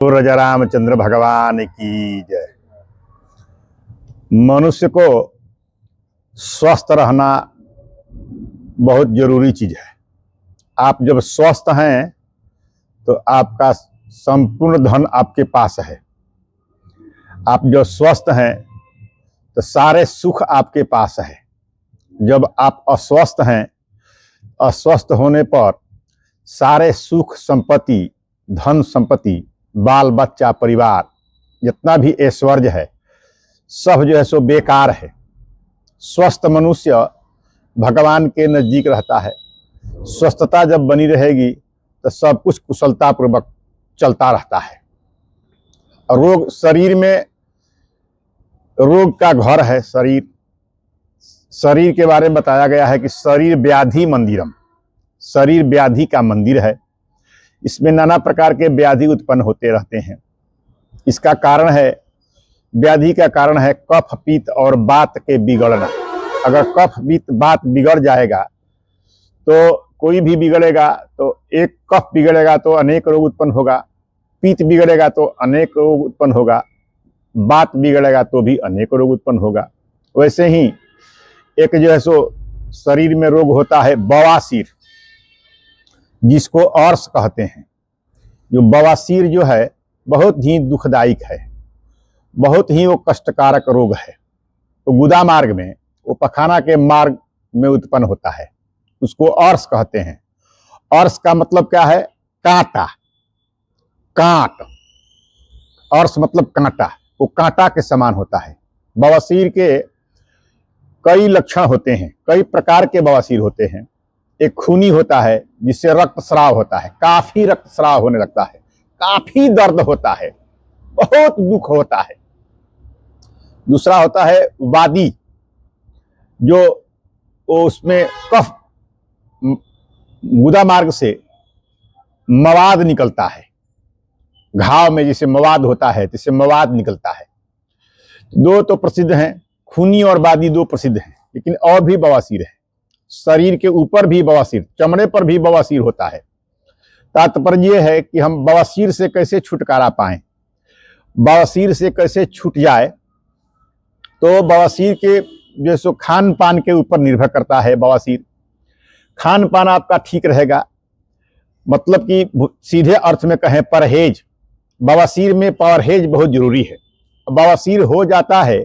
तो राजा रामचंद्र भगवान की जय। मनुष्य को स्वस्थ रहना बहुत जरूरी चीज है। आप जब स्वस्थ हैं तो आपका संपूर्ण धन आपके पास है। आप जब स्वस्थ हैं तो सारे सुख आपके पास है। जब आप अस्वस्थ हैं, अस्वस्थ होने पर सारे सुख संपत्ति, धन संपत्ति, बाल बच्चा, परिवार, जितना भी ऐश्वर्य है, सब जो है सो बेकार है। स्वस्थ मनुष्य भगवान के नजदीक रहता है। स्वस्थता जब बनी रहेगी तो सब कुछ कुशलतापूर्वक चलता रहता है। रोग, शरीर में रोग का घर है। शरीर के बारे में बताया गया है कि शरीर व्याधि मंदिरम, शरीर व्याधि का मंदिर है। इसमें नाना प्रकार के व्याधि उत्पन्न होते रहते हैं। इसका कारण है, व्याधि का कारण है कफ, पित्त और वात के बिगड़ना। अगर कफ, पित्त, वात बिगड़ जाएगा तो कोई भी बिगड़ेगा तो एक कफ बिगड़ेगा तो अनेक रोग उत्पन्न होगा, पित्त बिगड़ेगा तो अनेक रोग उत्पन्न होगा, वात बिगड़ेगा तो भी अनेक रोग उत्पन्न होगा। वैसे ही एक जो है सो शरीर में रोग होता है बवासीर, जिसको अर्श कहते हैं। जो बवासीर जो है बहुत ही दुखदायक है, बहुत ही वो कष्टकारक रोग है। तो गुदा मार्ग में, वो पखाना के मार्ग में उत्पन्न होता है, उसको अर्श कहते हैं। अर्श का मतलब क्या है? कांटा, कांट। अर्श मतलब कांटा, वो कांटा के समान होता है। बवासीर के कई लक्षण होते हैं, कई प्रकार के बवासीर होते हैं। एक खूनी होता है जिससे रक्तस्राव होता है, काफी रक्तस्राव होने लगता है, काफी दर्द होता है, बहुत दुख होता है। दूसरा होता है वादी, जो उसमें कफ, गुदा मार्ग से मवाद निकलता है। घाव में जैसे मवाद होता है, जैसे मवाद निकलता है। दो तो प्रसिद्ध हैं, खूनी और वादी, दो प्रसिद्ध हैं। लेकिन और भी बवासीर है। शरीर के ऊपर भी बवासीर, चमड़े पर भी बवासीर होता है। तात्पर्य यह है कि हम बवासीर से कैसे छुटकारा पाएं, बवासीर से कैसे छूट जाए। तो बवासीर के जैसे खान पान के ऊपर निर्भर करता है। बवासीर खान पान आपका ठीक रहेगा, मतलब कि सीधे अर्थ में कहें परहेज। बवासीर में परहेज बहुत जरूरी है। बवासीर हो जाता है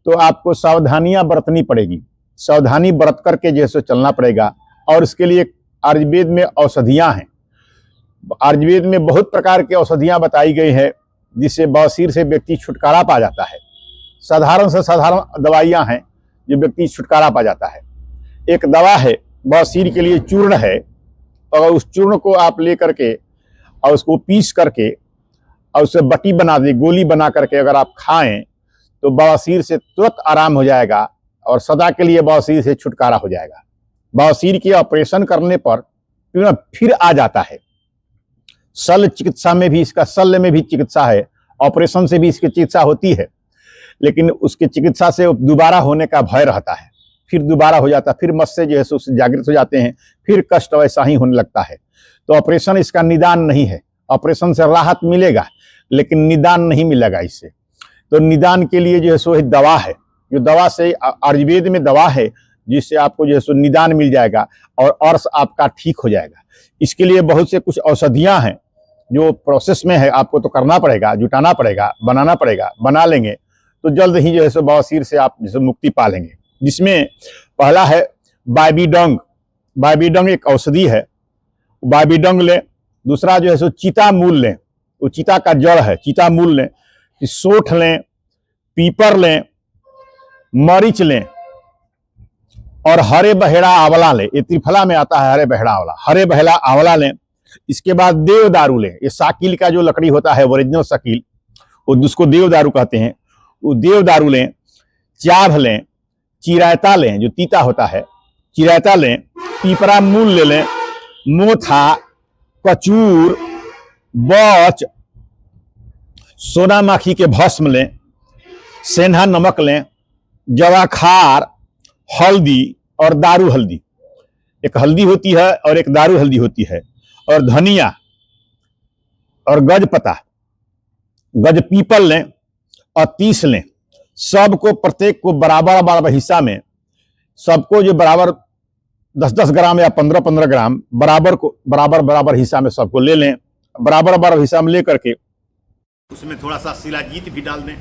तो आपको सावधानियां बरतनी पड़ेगी, सावधानी बरत करके जैसे चलना पड़ेगा। और इसके लिए आयुर्वेद में औषधियां हैं। आयुर्वेद में बहुत प्रकार की औषधियां बताई गई है जिससे बवासीर से व्यक्ति छुटकारा पा जाता है। साधारण से साधारण दवाइयां हैं जो व्यक्ति छुटकारा पा जाता है। एक दवा है बवासीर के लिए, चूर्ण है। और उस चूर्ण को आप ले करके और उसको पीस करके और उससे बटी बना दे, गोली बना करके अगर आप खाएं तो बवासीर से तुरंत आराम हो जाएगा और सदा के लिए बवासीर से छुटकारा हो जाएगा। बवासीर के ऑपरेशन करने पर फिर आ जाता है। शल्य चिकित्सा में भी, इसका शल्य में भी चिकित्सा है, ऑपरेशन से भी इसकी चिकित्सा होती है। लेकिन उसकी चिकित्सा से दोबारा होने का भय रहता है, फिर दोबारा हो जाता है, फिर मस्से जो है उससे जागृत हो जाते हैं, फिर कष्ट वैसा ही होने लगता है। तो ऑपरेशन इसका निदान नहीं है। ऑपरेशन से राहत मिलेगा लेकिन निदान नहीं मिलेगा इससे। तो निदान के लिए जो है सो दवा है, जो दवा से आयुर्वेद में दवा है जिससे आपको जो है सो निदान मिल जाएगा और अर्श आपका ठीक हो जाएगा। इसके लिए बहुत से कुछ औषधियां हैं जो प्रोसेस में है, आपको तो करना पड़ेगा, जुटाना पड़ेगा, बनाना पड़ेगा। बना लेंगे तो जल्द ही जो है सो बवासीर से आप जैसे मुक्ति पा लेंगे। जिसमें पहला है बाइबिडंग। बाइबिडंग एक औषधि है, बाइबिडंग लें। दूसरा जो है सो चीता मूल लें, वो चीता का जड़ है, चीता मूल लें। सोठ लें, पीपर लें, मरीच लें और हरे बहेड़ा आंवला लें। ये त्रिफला में आता है, हरे बहेड़ा आंवला, हरे बहेड़ा आंवला लें। इसके बाद देवदारू लें। ये साकिल का जो लकड़ी होता है, ओरिजिनल साकिल, वो उसको देवदारू कहते हैं, वो देवदारू लें। चाभ लें, चिरायता लें, जो तीता होता है, चिरायता लें। पीपरा मूल ले लें, मोथा, कचूर, बच, सोना माखी के भस्म लें, सेंधा नमक लें, जवाखार, हल्दी और दारू हल्दी। एक हल्दी होती है और एक दारू हल्दी होती है। और धनिया और गजपता, गज पीपल लें और 30 लें, सबको प्रत्येक को बराबर बराबर हिस्सा में, सबको जो बराबर 10-10 ग्राम या 15-15 ग्राम बराबर हिस्सा में सबको ले लें। बराबर हिस्सा में ले करके उसमें थोड़ा सा शिलाजीत भी डाल दें,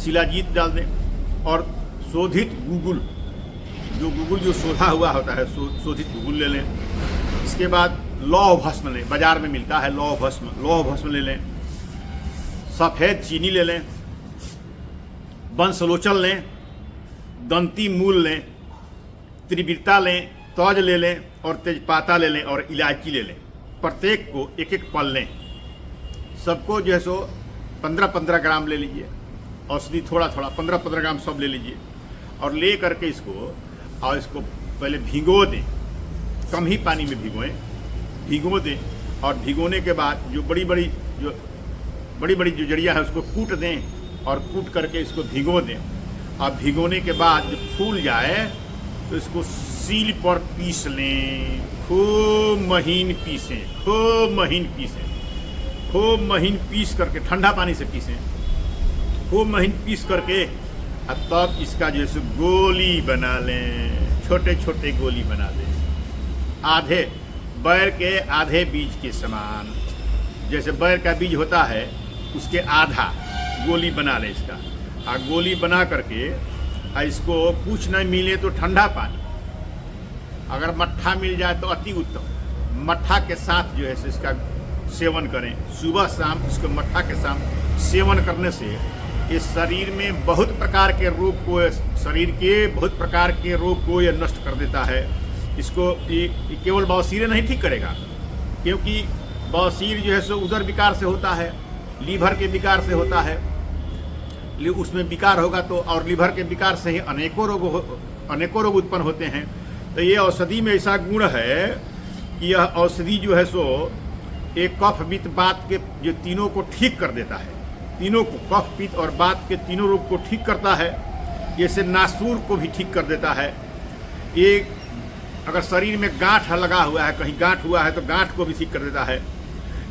शिलाजीत डाल दें और शोधित गूगल, जो शोधा हुआ होता है, शोधित गूगल ले लें। इसके बाद लौह भस्म लें, बाजार में मिलता है लौह भस्म ले लें। सफ़ेद चीनी ले लें, वंशलोचन लें, दंती मूल लें, त्रिवृता लें, तज ले लें और तेजपाता ले लें और इलायची ले लें। प्रत्येक को एक एक पल लें। सबको जो है सो 15-15 ग्राम ले लीजिए, औषधि थोड़ा 15-15 ग्राम सब ले लीजिए और ले करके इसको पहले भिगो दें, कम ही पानी में भिगो दें और भिगोने के बाद जो बड़ी बड़ी जो जड़ियाँ है उसको कूट दें और कूट करके इसको भिगो दें। और भिगोने के बाद जब फूल जाए तो इसको सील पर पीस लें, खूब महीन पीस करके, ठंडा पानी से पीसें, खूब महीन पीस करके और तब इसका जो है गोली बना लें, छोटे छोटे गोली बना लें, आधे बैर के आधे बीज के समान। जैसे बैर का बीज होता है उसके आधा गोली बना लें इसका। और गोली बना करके इसको कुछ नहीं मिले तो ठंडा पानी, अगर मट्ठा मिल जाए तो अति उत्तम, मट्ठा के साथ जो है इसका सेवन करें। सुबह शाम इसको मट्ठा के साथ सेवन करने से इस शरीर में बहुत प्रकार के रोग को यह नष्ट कर देता है। इसको ये केवल बवासीर नहीं ठीक करेगा, क्योंकि बवासीर जो है सो उदर विकार से होता है, लीवर के विकार से होता है। उसमें विकार होगा तो, और लीवर के विकार से ही अनेकों रोग उत्पन्न होते हैं। तो ये औषधि में ऐसा गुण है कि यह औषधि जो है सो एक कफ पित्त बात के जो तीनों को ठीक कर देता है, तीनों को, कफ पित्त और बात के तीनों रोग को ठीक करता है। जैसे नासूर को भी ठीक कर देता है। ये अगर शरीर में गांठ लगा हुआ है, कहीं गांठ हुआ है तो गांठ को भी ठीक कर देता है।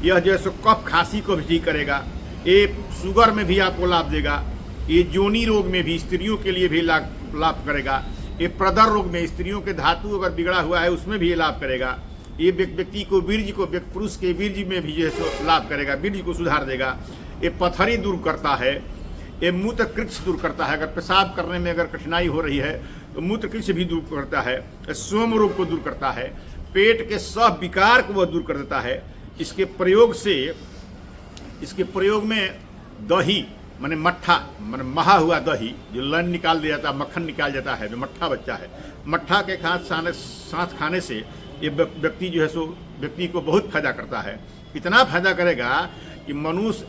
यह जो है सो कफ खांसी को भी ठीक करेगा। ये शुगर में भी आपको लाभ देगा। ये जोनी रोग में भी, स्त्रियों के लिए भी लाभ करेगा। ये प्रदर रोग में, स्त्रियों के धातु अगर बिगड़ा हुआ है उसमें भी ये लाभ करेगा। ये व्यक्ति को पुरुष के वीर्य में भी जो है सो लाभ करेगा, वीर्य को सुधार देगा। ये पथरी दूर करता है, ये मूत्र कृक्ष दूर करता है। अगर पेशाब करने में अगर कठिनाई हो रही है तो मूत्र कृक्ष भी दूर करता है। सोम रोग को दूर करता है, पेट के सब विकार को वह दूर कर देता है। इसके प्रयोग में दही माने मट्ठा, माने महा हुआ दही जो लन निकाल दिया जाता है, मक्खन निकाल जाता है, जो मट्ठा बच्चा है, मट्ठा के साथ खाने से ये व्यक्ति जो है सो व्यक्ति को बहुत फायदा करता है। इतना फायदा करेगा कि मनुष्य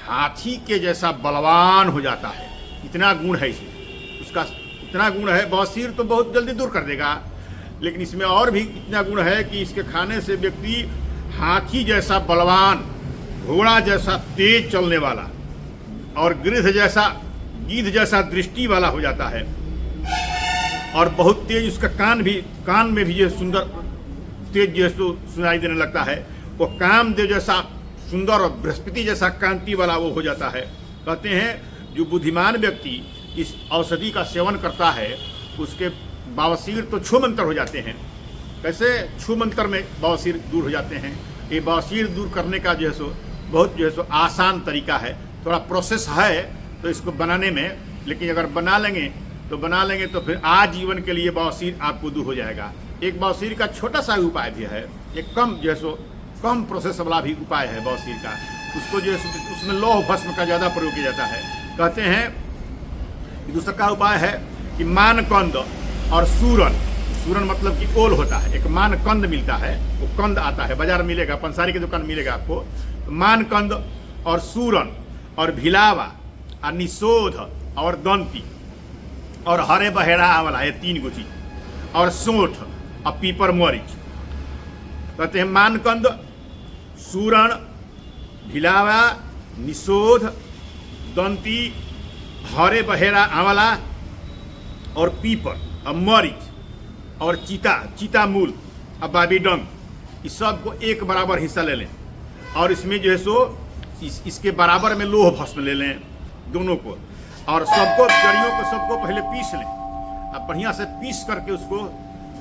हाथी के जैसा बलवान हो जाता है। इतना गुण है इसमें, उसका इतना गुण है। बवासीर तो बहुत जल्दी दूर कर देगा, लेकिन इसमें और भी इतना गुण है कि इसके खाने से व्यक्ति हाथी जैसा बलवान, घोड़ा जैसा तेज चलने वाला और गिद्ध जैसा दृष्टि वाला हो जाता है। और बहुत तेज उसका कान में भी जो सुंदर तेज जो सुनाई देने लगता है। वो कामदेव जैसा सुंदर और बृहस्पति जैसा कांति वाला वो हो जाता है। कहते हैं जो बुद्धिमान व्यक्ति इस औषधि का सेवन करता है उसके बवासीर तो छू मंतर हो जाते हैं। कैसे छू मंतर में बवासीर दूर हो जाते हैं? ये बवासीर दूर करने का जो है सो बहुत जो है सो आसान तरीका है। थोड़ा प्रोसेस है तो इसको बनाने में, लेकिन अगर बना लेंगे तो फिर आजीवन के लिए बवासीर आपको दूर हो जाएगा। एक बवासीर का छोटा सा उपाय भी है, एक कम प्रोसेस वाला भी उपाय है बवासीर का। उसको जो है उसमें लौह भस्म का ज़्यादा प्रयोग किया जाता है। कहते हैं कि दूसरा का उपाय है कि मानकंद और सूरन मतलब कि ओल होता है। एक मानकंद मिलता है, वो कंद आता है, बाजार में मिलेगा, पंसारी की दुकान मिलेगा आपको। तो मानकंद और सूरन और भिलावा और निषोध और दंती और हरे बहेरा वाला, ये 3 गो चीज, और सोंठ और पीपर मरीच। कहते हैं मानकंद, सूरण, भिलावा, निषोध, दंती, हरे बहेरा आंवला और पीपर और मरीच और चीता मूल और बाबीडंग, इस सब को एक बराबर हिस्सा ले लें। और इसमें जो है सो इसके बराबर में लोह भस्म ले लें दोनों को, और सबको जड़ियों को सबको पहले पीस लें। अब बढ़िया से पीस करके उसको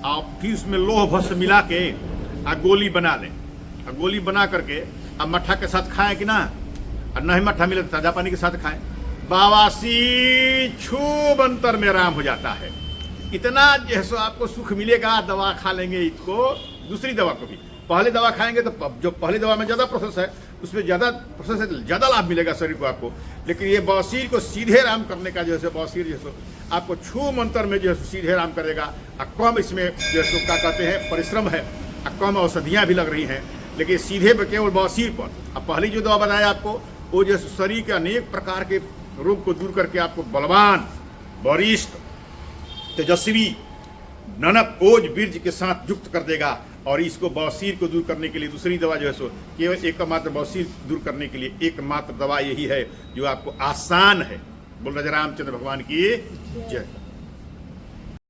और फिर उसमें लोह भस्म मिला के गोली बना लें। गोली बना करके अब मट्ठा के साथ खाएं कि ना, और नहीं मट्ठा मिले तो ताजा पानी के साथ खाएं। बवासीर छूब अंतर में आराम हो जाता है। इतना जैसे आपको सुख मिलेगा, दवा खा लेंगे इसको, दूसरी दवा को भी। पहले दवा खाएंगे तो जो पहली दवा में ज़्यादा प्रोसेस है उसमें ज़्यादा प्रोसेस है, ज़्यादा लाभ मिलेगा शरीर को आपको। लेकिन ये बवासीर को सीधे आराम करने का जो है बवासीर जो है आपको छू मंत्र में जो है सीधे आराम करेगा। और कम इसमें जो है क्या कहते हैं परिश्रम है, और कम औषधियाँ भी लग रही हैं, लेकिन सीधे केवल बवासीर पर। अब पहली जो दवा बताया आपको वो जो शरीर के अनेक प्रकार के रोग को दूर करके आपको बलवान, वरिष्ठ, तेजस्वी, ननप, ओज, बीर्ज के साथ युक्त कर देगा। और इसको बवासीर को दूर करने के लिए दूसरी दवा जो है सो केवल एकमात्र बवासीर दूर करने के लिए एकमात्र दवा यही है जो आपको आसान है। बोल राजा रामचंद्र भगवान की जय।